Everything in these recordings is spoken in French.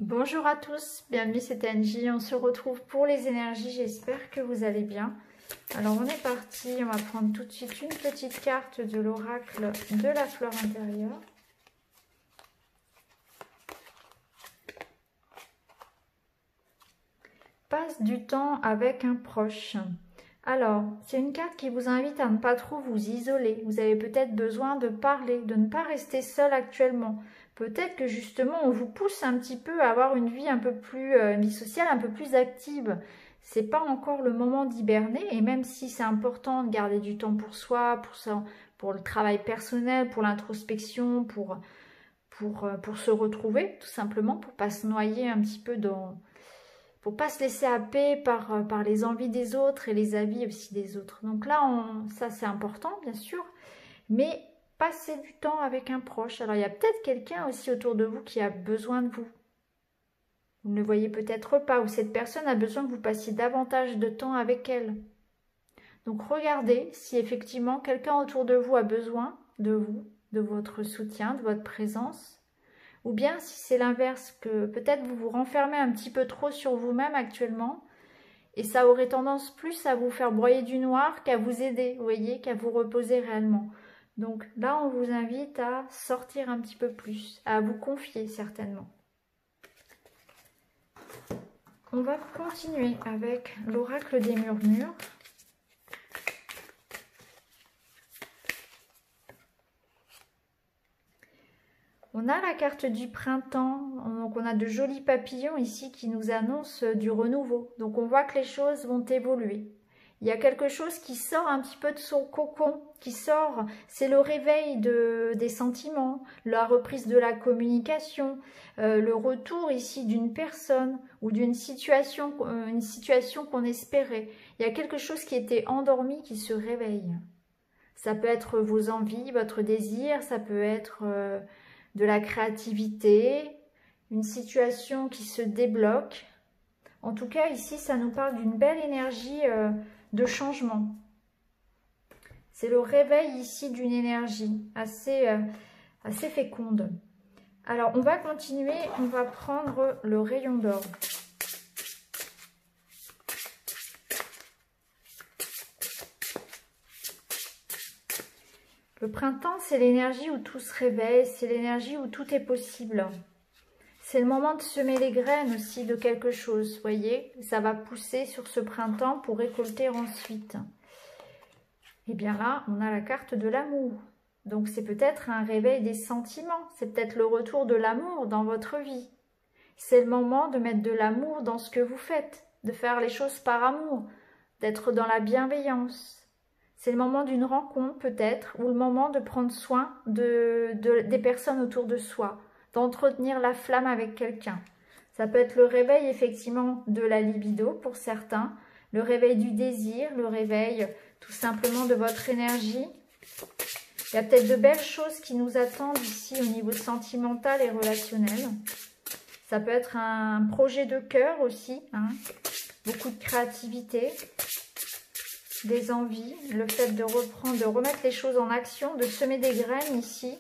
Bonjour à tous, bienvenue, c'est Angie. On se retrouve pour les énergies, j'espère que vous allez bien. Alors on est parti, on va prendre tout de suite une petite carte de l'oracle de la fleur intérieure. Passe du temps avec un proche. Alors, c'est une carte qui vous invite à ne pas trop vous isoler. Vous avez peut-être besoin de parler, de ne pas rester seul actuellement. Peut-être que justement, on vous pousse un petit peu à avoir une vie un peu plus, vie sociale un peu plus active. C'est pas encore le moment d'hiberner, et même si c'est important de garder du temps pour soi, pour le travail personnel, pour l'introspection, pour se retrouver, tout simplement, pour pas se noyer un petit peu dans... Pour pas se laisser happer par les envies des autres et les avis aussi des autres. Donc là, ça c'est important, bien sûr, mais passez du temps avec un proche. Alors il y a peut-être quelqu'un aussi autour de vous qui a besoin de vous. Vous ne le voyez peut-être pas, ou cette personne a besoin que vous passiez davantage de temps avec elle. Donc regardez si effectivement quelqu'un autour de vous a besoin de vous, de votre soutien, de votre présence. Ou bien si c'est l'inverse, que peut-être vous vous renfermez un petit peu trop sur vous-même actuellement et ça aurait tendance plus à vous faire broyer du noir qu'à vous aider, vous voyez, qu'à vous reposer réellement. Donc là, on vous invite à sortir un petit peu plus, à vous confier certainement. On va continuer avec l'oracle des murmures. On a la carte du printemps, donc on a de jolis papillons ici qui nous annoncent du renouveau. Donc on voit que les choses vont évoluer. Il y a quelque chose qui sort un petit peu de son cocon, qui sort, c'est le réveil des sentiments, la reprise de la communication, le retour ici d'une personne ou d'une situation, une situation qu'on espérait. Il y a quelque chose qui était endormi qui se réveille. Ça peut être vos envies, votre désir, ça peut être... de la créativité, une situation qui se débloque. En tout cas, ici, ça nous parle d'une belle énergie de changement. C'est le réveil ici d'une énergie assez féconde. Alors, on va continuer, on va prendre le rayon d'or. Le printemps, c'est l'énergie où tout se réveille, c'est l'énergie où tout est possible. C'est le moment de semer les graines aussi de quelque chose, vous voyez. Ça va pousser sur ce printemps pour récolter ensuite. Et bien là, on a la carte de l'amour. Donc c'est peut-être un réveil des sentiments, c'est peut-être le retour de l'amour dans votre vie. C'est le moment de mettre de l'amour dans ce que vous faites, de faire les choses par amour, d'être dans la bienveillance. C'est le moment d'une rencontre peut-être, ou le moment de prendre soin des personnes autour de soi, d'entretenir la flamme avec quelqu'un. Ça peut être le réveil effectivement de la libido pour certains, le réveil du désir, le réveil tout simplement de votre énergie. Il y a peut-être de belles choses qui nous attendent ici au niveau sentimental et relationnel. Ça peut être un projet de cœur aussi, hein, beaucoup de créativité. Des envies, le fait de remettre les choses en action, de semer des graines ici,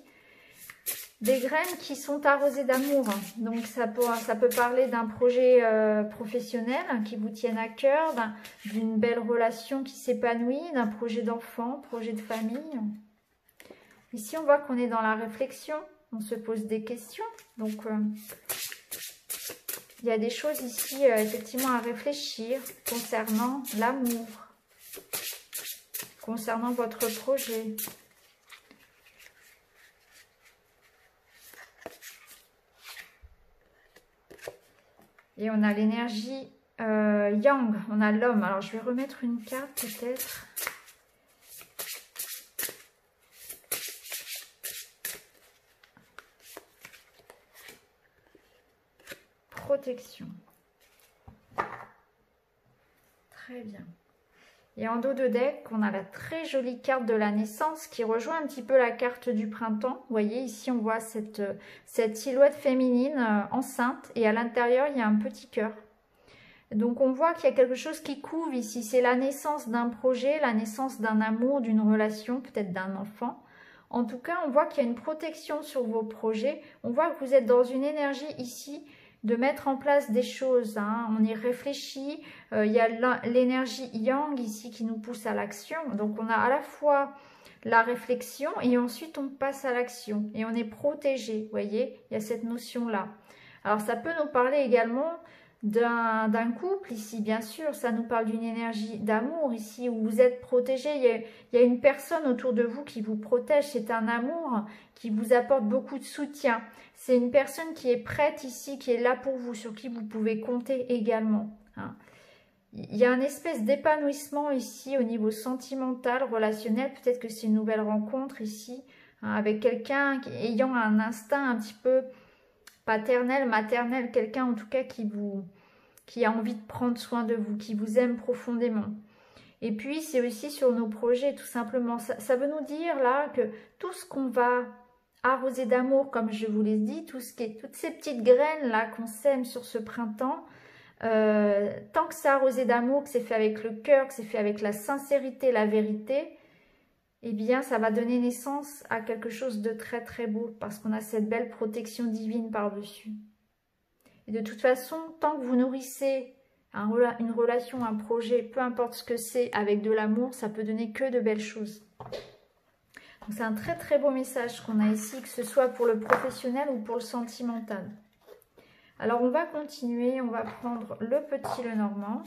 des graines qui sont arrosées d'amour. Donc ça peut parler d'un projet professionnel qui vous tienne à cœur, d'une belle relation qui s'épanouit, d'un projet d'enfant, projet de famille. Ici on voit qu'on est dans la réflexion, on se pose des questions, donc il y a des choses ici effectivement à réfléchir concernant l'amour. Concernant votre projet. Et on a l'énergie yang, on a l'homme. Alors je vais remettre une carte peut-être. Protection. Très bien. Et en dos de deck, on a la très jolie carte de la naissance qui rejoint un petit peu la carte du printemps. Vous voyez, ici, on voit cette silhouette féminine enceinte et à l'intérieur, il y a un petit cœur. Donc, on voit qu'il y a quelque chose qui couve ici. C'est la naissance d'un projet, la naissance d'un amour, d'une relation, peut-être d'un enfant. En tout cas, on voit qu'il y a une protection sur vos projets. On voit que vous êtes dans une énergie ici de mettre en place des choses, hein. On y réfléchit, il y a l'énergie yang ici qui nous pousse à l'action. Donc on a à la fois la réflexion et ensuite on passe à l'action et on est protégé, vous voyez, il y a cette notion-là. Alors ça peut nous parler également d'un couple ici, bien sûr, ça nous parle d'une énergie d'amour ici où vous êtes protégé, il y a une personne autour de vous qui vous protège, c'est un amour qui vous apporte beaucoup de soutien, c'est une personne qui est prête ici, qui est là pour vous, sur qui vous pouvez compter également, hein. Il y a une espèce d'épanouissement ici au niveau sentimental, relationnel, peut-être que c'est une nouvelle rencontre ici, hein, avec quelqu'un ayant un instinct un petit peu paternel, maternel, quelqu'un en tout cas qui a envie de prendre soin de vous, qui vous aime profondément. Et puis c'est aussi sur nos projets tout simplement, ça veut nous dire là que tout ce qu'on va arroser d'amour, comme je vous l'ai dit, toutes ces petites graines là qu'on sème sur ce printemps, tant que c'est arrosé d'amour, que c'est fait avec le cœur, que c'est fait avec la sincérité, la vérité, eh bien ça va donner naissance à quelque chose de très très beau parce qu'on a cette belle protection divine par-dessus. Et de toute façon, tant que vous nourrissez une relation, un projet, peu importe ce que c'est, avec de l'amour, ça peut donner que de belles choses. C'est un très très beau message qu'on a ici, que ce soit pour le professionnel ou pour le sentimental. Alors on va continuer, on va prendre le petit Lenormand.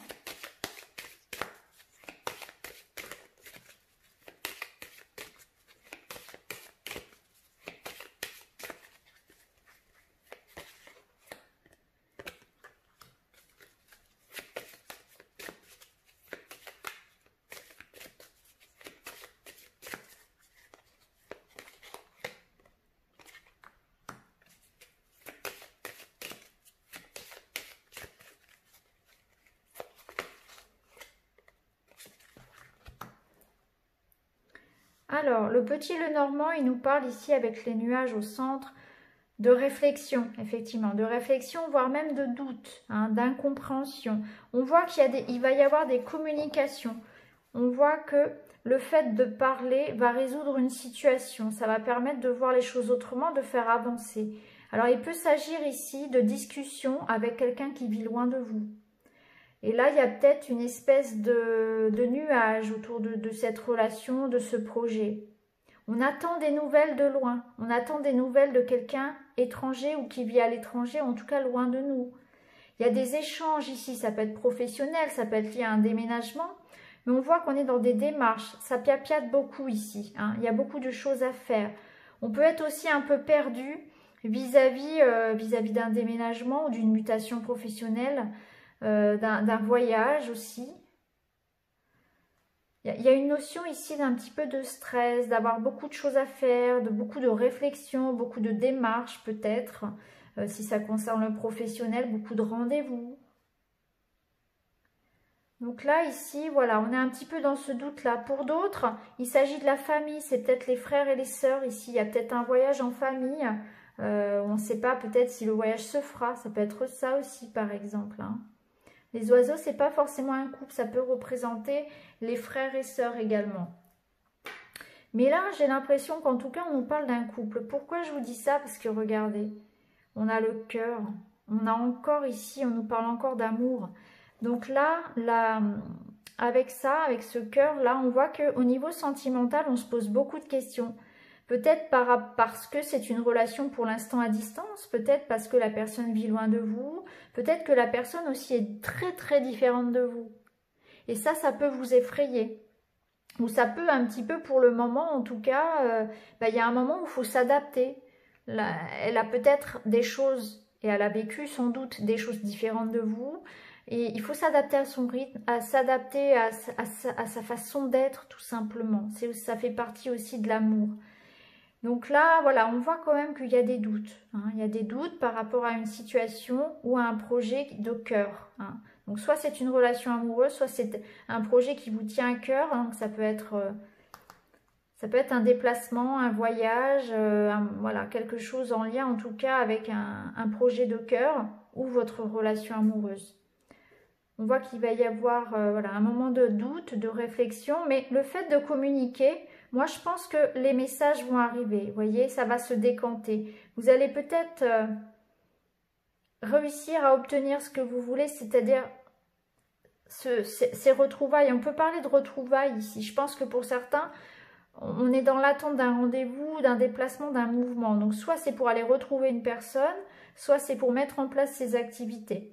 Alors, le petit Lenormand, il nous parle ici avec les nuages au centre de réflexion, effectivement, de réflexion, voire même de doute, hein, d'incompréhension. On voit qu'il va y avoir des communications. On voit que le fait de parler va résoudre une situation. Ça va permettre de voir les choses autrement, de faire avancer. Alors, il peut s'agir ici de discussion avec quelqu'un qui vit loin de vous. Et là, il y a peut-être une espèce de nuage autour de cette relation, de ce projet. On attend des nouvelles de loin. On attend des nouvelles de quelqu'un étranger ou qui vit à l'étranger, en tout cas loin de nous. Il y a des échanges ici, ça peut être professionnel, ça peut être lié à un déménagement. Mais on voit qu'on est dans des démarches. Ça piapiate beaucoup ici, hein. Il y a beaucoup de choses à faire. On peut être aussi un peu perdu vis-à-vis d'un déménagement ou d'une mutation professionnelle. D'un voyage aussi. Il y a une notion ici d'un petit peu de stress, d'avoir beaucoup de choses à faire, beaucoup de réflexion, beaucoup de démarches peut-être, si ça concerne le professionnel, beaucoup de rendez-vous. Donc là, ici, voilà, on est un petit peu dans ce doute-là. Pour d'autres, il s'agit de la famille, c'est peut-être les frères et les sœurs ici. Il y a peut-être un voyage en famille. On ne sait pas peut-être si le voyage se fera. Ça peut être ça aussi, par exemple, hein. Les oiseaux, c'est pas forcément un couple, ça peut représenter les frères et sœurs également. Mais là, j'ai l'impression qu'en tout cas, on nous parle d'un couple. Pourquoi je vous dis ça? Parce que regardez, on a le cœur, on a encore ici, on nous parle encore d'amour. Donc là, avec ça, avec ce cœur-là, on voit qu'au niveau sentimental, on se pose beaucoup de questions. Peut-être parce que c'est une relation pour l'instant à distance, peut-être parce que la personne vit loin de vous, peut-être que la personne aussi est très très différente de vous. Et ça peut vous effrayer. Ou ça peut un petit peu pour le moment, en tout cas, il y a un moment où il faut s'adapter. Elle a peut-être des choses, et elle a vécu sans doute des choses différentes de vous, et il faut s'adapter à son rythme, s'adapter à sa façon d'être tout simplement. Ça fait partie aussi de l'amour. Donc là, voilà, on voit quand même qu'il y a des doutes, hein. Il y a des doutes par rapport à une situation ou à un projet de cœur, hein. Donc soit c'est une relation amoureuse, soit c'est un projet qui vous tient à cœur, hein. Ça peut être un déplacement, un voyage, voilà, quelque chose en lien en tout cas avec un projet de cœur ou votre relation amoureuse. On voit qu'il va y avoir voilà, un moment de doute, de réflexion, mais le fait de communiquer, moi je pense que les messages vont arriver, vous voyez, ça va se décanter. Vous allez peut-être réussir à obtenir ce que vous voulez, c'est-à-dire ces retrouvailles. On peut parler de retrouvailles ici. Je pense que pour certains, on est dans l'attente d'un rendez-vous, d'un déplacement, d'un mouvement. Donc soit c'est pour aller retrouver une personne, soit c'est pour mettre en place ces activités.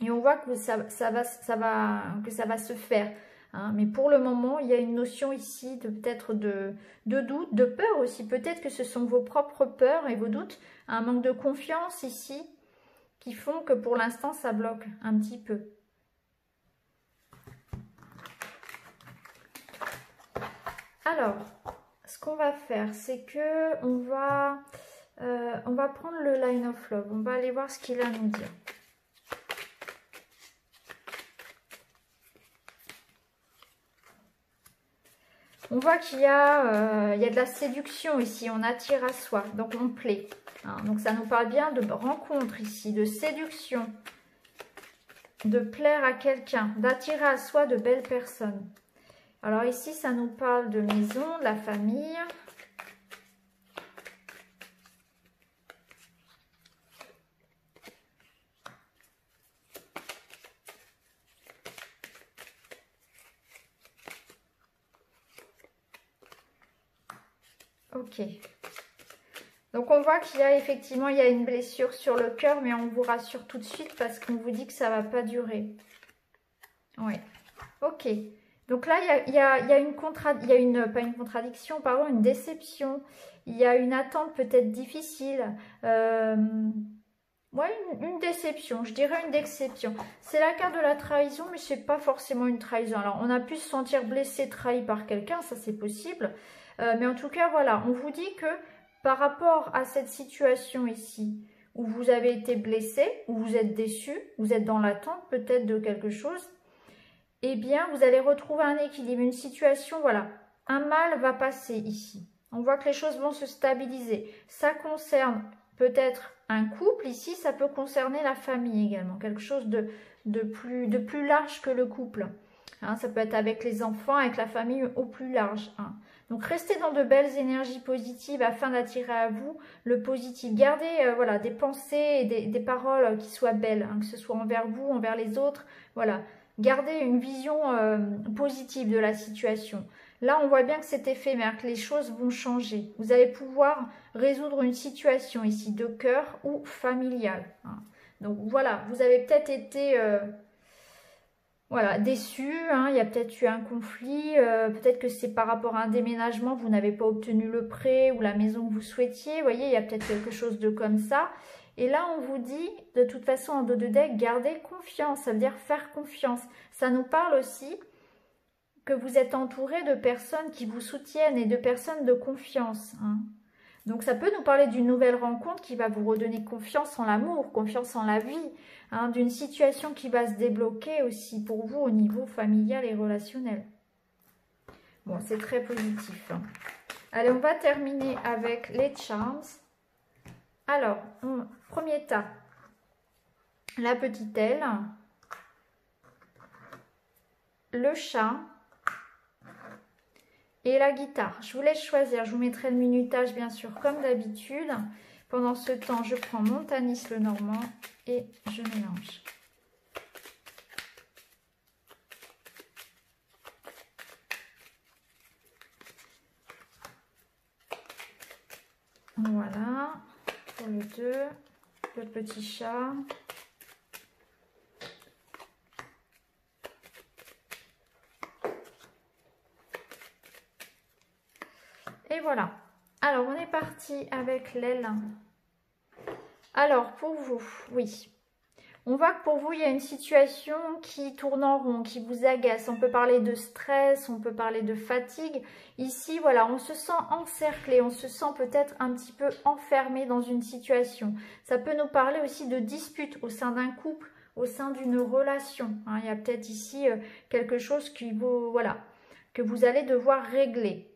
Et on voit que ça va se faire. Hein. Mais pour le moment, il y a une notion ici de peut-être de doute, de peur aussi. Peut-être que ce sont vos propres peurs et vos doutes, un manque de confiance ici, qui font que pour l'instant, ça bloque un petit peu. Alors, ce qu'on va faire, c'est que on va prendre le Line of Love. On va aller voir ce qu'il a à nous dire. On voit qu'il y a de la séduction ici, on attire à soi, donc on plaît. Hein, donc ça nous parle bien de rencontre ici, de séduction, de plaire à quelqu'un, d'attirer à soi de belles personnes. Alors ici, ça nous parle de maison, de la famille. Ok. Donc on voit qu'il y a effectivement une blessure sur le cœur, mais on vous rassure tout de suite parce qu'on vous dit que ça ne va pas durer. Oui. Ok. Donc là, il y a une contradiction, pardon, une déception. Il y a une attente peut-être difficile. Ouais, une déception, je dirais une déception. C'est la carte de la trahison, mais c'est pas forcément une trahison. Alors, on a pu se sentir blessé, trahi par quelqu'un, ça c'est possible. Mais en tout cas, voilà, on vous dit que par rapport à cette situation ici, où vous avez été blessé, où vous êtes déçu, vous êtes dans l'attente peut-être de quelque chose, eh bien, vous allez retrouver un équilibre, une situation, voilà, un mal va passer ici. On voit que les choses vont se stabiliser. Ça concerne peut-être un couple, ici, ça peut concerner la famille également, quelque chose de plus large que le couple. Hein, ça peut être avec les enfants, avec la famille au plus large. Hein. Donc, restez dans de belles énergies positives afin d'attirer à vous le positif. Gardez voilà, des pensées et des paroles qui soient belles, hein, que ce soit envers vous, envers les autres. Voilà. Gardez une vision positive de la situation. Là, on voit bien que c'est éphémère, que les choses vont changer. Vous allez pouvoir résoudre une situation ici de cœur ou familiale. Hein. Donc voilà, vous avez peut-être été voilà, déçu. Hein. Il y a peut-être eu un conflit. Peut-être que c'est par rapport à un déménagement, vous n'avez pas obtenu le prêt ou la maison que vous souhaitiez. Vous voyez, il y a peut-être quelque chose de comme ça. Et là, on vous dit, de toute façon, en dos de deck, gardez confiance. Ça veut dire faire confiance. Ça nous parle aussi que vous êtes entouré de personnes qui vous soutiennent et de personnes de confiance. Hein. Donc, ça peut nous parler d'une nouvelle rencontre qui va vous redonner confiance en l'amour, confiance en la vie, hein, d'une situation qui va se débloquer aussi pour vous au niveau familial et relationnel. Bon, c'est très positif. Hein. Allez, on va terminer avec les charms. Alors, premier tas, la petite aile, le chat et la guitare. Je vous laisse choisir, je vous mettrai le minutage bien sûr comme d'habitude. Pendant ce temps, je prends mon Tanis le Normand et je mélange. Voilà. Pour le 2, le petit chat. Et voilà. Alors, on est parti avec l'aile. Alors, pour vous, oui. On voit que pour vous, il y a une situation qui tourne en rond, qui vous agace. On peut parler de stress, on peut parler de fatigue. Ici, voilà, on se sent encerclé, on se sent peut-être un petit peu enfermé dans une situation. Ça peut nous parler aussi de disputes au sein d'un couple, au sein d'une relation. Hein, il y a peut-être ici quelque chose qui vous, voilà, que vous allez devoir régler.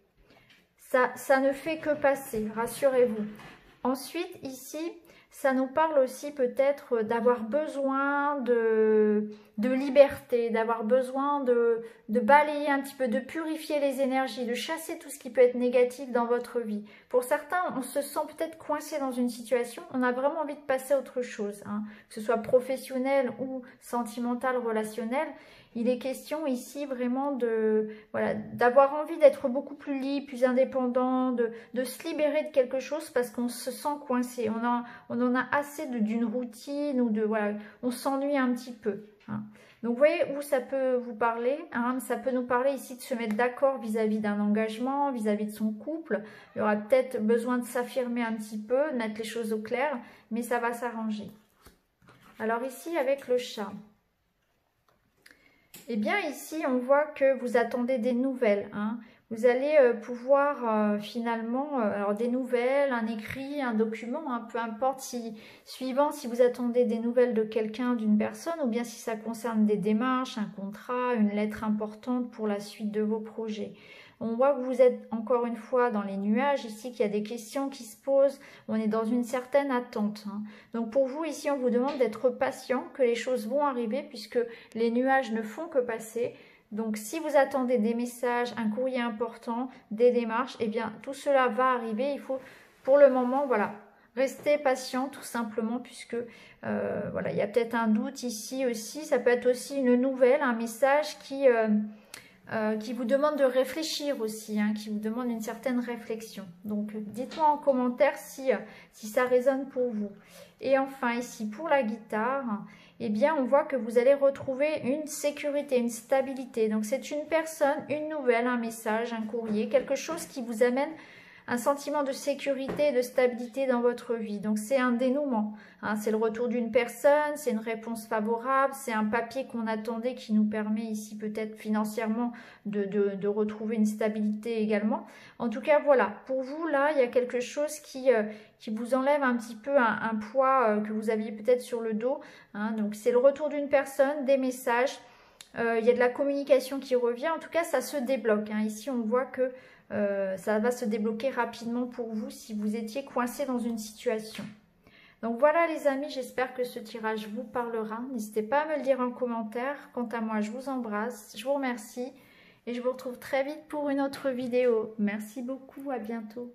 Ça ne fait que passer, rassurez-vous. Ensuite, ici, ça nous parle aussi peut-être d'avoir besoin de liberté, d'avoir besoin de balayer un petit peu, de purifier les énergies, de chasser tout ce qui peut être négatif dans votre vie. Pour certains, on se sent peut-être coincé dans une situation, on a vraiment envie de passer à autre chose, hein, que ce soit professionnel ou sentimental, relationnel. Il est question ici vraiment de voilà, d'avoir envie d'être beaucoup plus libre, plus indépendant, de se libérer de quelque chose parce qu'on se sent coincé. On en a assez d'une routine ou de voilà, on s'ennuie un petit peu. Hein. Donc vous voyez où ça peut vous parler, hein, ça peut nous parler ici de se mettre d'accord vis-à-vis d'un engagement, vis-à-vis de son couple. Il y aura peut-être besoin de s'affirmer un petit peu, de mettre les choses au clair, mais ça va s'arranger. Alors ici avec le chat. Eh bien ici on voit que vous attendez des nouvelles, hein. Vous allez pouvoir finalement, alors des nouvelles, un écrit, un document, hein, peu importe suivant si vous attendez des nouvelles de quelqu'un, d'une personne, ou bien si ça concerne des démarches, un contrat, une lettre importante pour la suite de vos projets. On voit que vous êtes encore une fois dans les nuages ici, qu'il y a des questions qui se posent, on est dans une certaine attente. Hein. Donc pour vous ici, on vous demande d'être patient, que les choses vont arriver puisque les nuages ne font que passer. Donc si vous attendez des messages, un courrier important, des démarches, eh bien tout cela va arriver. Il faut pour le moment, voilà, rester patient tout simplement puisque voilà, il y a peut-être un doute ici aussi. Ça peut être aussi une nouvelle, un message qui vous demande de réfléchir aussi, hein, qui vous demande une certaine réflexion. Donc dites-moi en commentaire si ça résonne pour vous. Et enfin ici pour la guitare, eh bien on voit que vous allez retrouver une sécurité, une stabilité. Donc c'est une personne, une nouvelle, un message, un courrier, quelque chose qui vous amène un sentiment de sécurité et de stabilité dans votre vie. Donc c'est un dénouement, hein, c'est le retour d'une personne, c'est une réponse favorable, c'est un papier qu'on attendait qui nous permet ici peut-être financièrement de retrouver une stabilité également. En tout cas voilà, pour vous là il y a quelque chose qui vous enlève un petit peu un poids que vous aviez peut-être sur le dos. Hein, donc c'est le retour d'une personne, des messages, il y a de la communication qui revient, en tout cas ça se débloque. Hein. Ici on voit que ça va se débloquer rapidement pour vous si vous étiez coincé dans une situation. Donc voilà les amis, j'espère que ce tirage vous parlera. N'hésitez pas à me le dire en commentaire. Quant à moi, je vous embrasse, je vous remercie et je vous retrouve très vite pour une autre vidéo. Merci beaucoup, à bientôt.